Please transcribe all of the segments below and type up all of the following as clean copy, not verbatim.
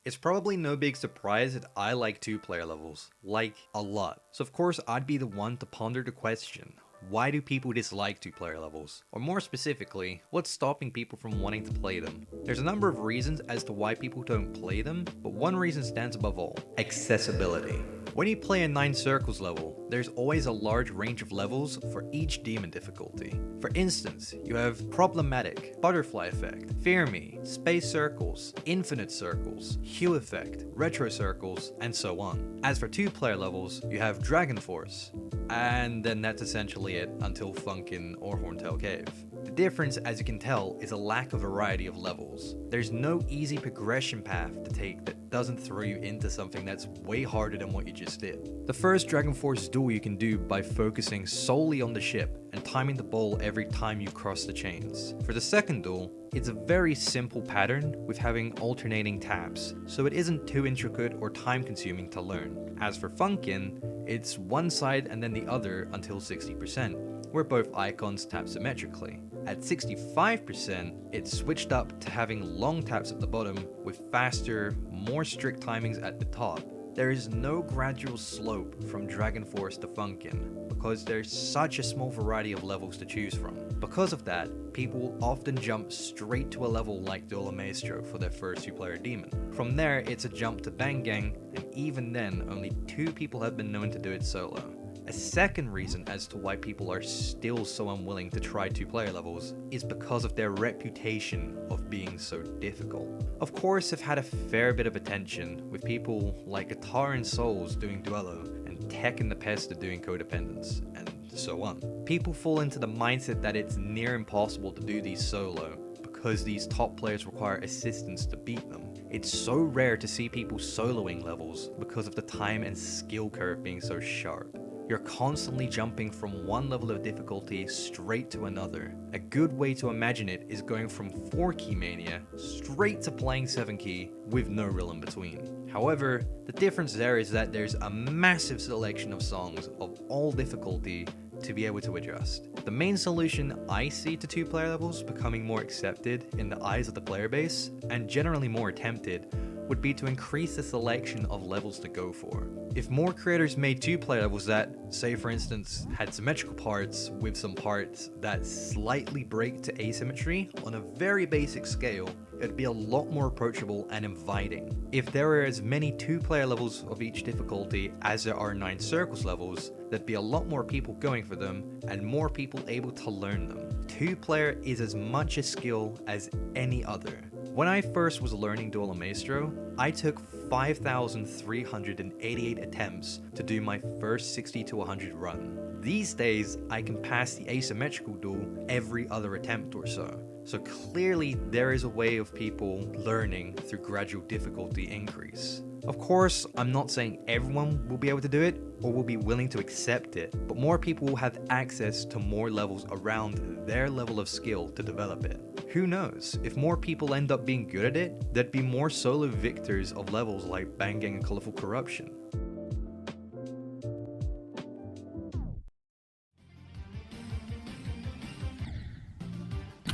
It's probably no big surprise that I like 2-player levels, like a lot. So of course I'd be the one to ponder the question, why do people dislike 2-player levels? Or more specifically, what's stopping people from wanting to play them? There's a number of reasons as to why people don't play them, but one reason stands above all: accessibility. When you play a 9 Circles level, there's always a large range of levels for each demon difficulty. For instance, you have Problematic, Butterfly Effect, Fear Me, Space Circles, Infinite Circles, Hue Effect, Retro Circles, and so on. As for 2-player levels, you have Dragon Force, and then that's essentially it until Funkin' or Horntail Cave. The difference, as you can tell, is a lack of variety of levels. There's no easy progression path to take that doesn't throw you into something that's way harder than what you just did. The first Dragon Force duel you can do by focusing solely on the ship and timing the bowl every time you cross the chains. For the second duel, it's a very simple pattern with having alternating taps, so it isn't too intricate or time consuming to learn. As for Funkin', it's one side and then the other until 60%, where both icons tap symmetrically. At 65%, it's switched up to having long taps at the bottom with faster, more strict timings at the top. There is no gradual slope from Dragon Force to Funkin' because there's such a small variety of levels to choose from. Because of that, people will often jump straight to a level like llMaestro for their first 2-player demon. From there, it's a jump to Bang Gang, and even then, only 2 people have been known to do it solo. A second reason as to why people are still so unwilling to try 2-player levels is because of their reputation of being so difficult. Of course, I've had a fair bit of attention with people like Guitar and Souls doing Duello and Tekken the Pester doing Codependence, and so on. People fall into the mindset that it's near impossible to do these solo because these top players require assistance to beat them. It's so rare to see people soloing levels because of the time and skill curve being so sharp. You're constantly jumping from one level of difficulty straight to another. A good way to imagine it is going from 4-key mania straight to playing 7-key with no real in between. However, the difference there is that there's a massive selection of songs of all difficulty to be able to adjust. The main solution I see to 2-player levels becoming more accepted in the eyes of the player base, and generally more attempted, would be to increase the selection of levels to go for. If more creators made 2-player levels that, say for instance, had symmetrical parts with some parts that slightly break to asymmetry on a very basic scale, it'd be a lot more approachable and inviting. If there were as many 2-player levels of each difficulty as there are 9 Circles levels, there'd be a lot more people going for them and more people able to learn them. 2-player is as much a skill as any other. When I first was learning llMaestro, I took 5,388 attempts to do my first 60 to 100 run. These days, I can pass the asymmetrical duel every other attempt or so. So clearly there is a way of people learning through gradual difficulty increase. Of course, I'm not saying everyone will be able to do it or will be willing to accept it, but more people will have access to more levels around their level of skill to develop it. Who knows, if more people end up being good at it, there'd be more solo victors of levels like Bang Gang and Colorful Corruption.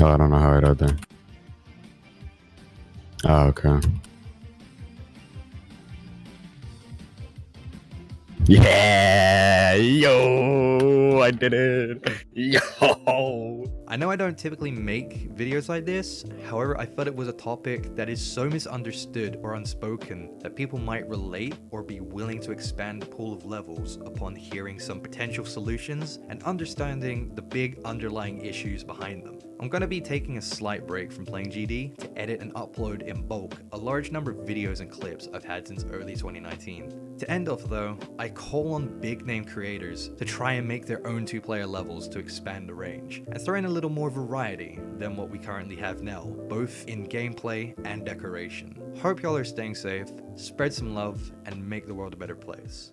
Oh, I don't know how it out there. Oh, okay. Yeah, yo, I did it. Yo. I know I don't typically make videos like this, however I felt it was a topic that is so misunderstood or unspoken that people might relate or be willing to expand the pool of levels upon hearing some potential solutions and understanding the big underlying issues behind them. I'm going to be taking a slight break from playing GD to edit and upload in bulk a large number of videos and clips I've had since early 2019. To end off though, I call on big name creators to try and make their own 2-player levels to expand the range, and throw in a little more variety than what we currently have now, both in gameplay and decoration. Hope y'all are staying safe, spread some love, and make the world a better place.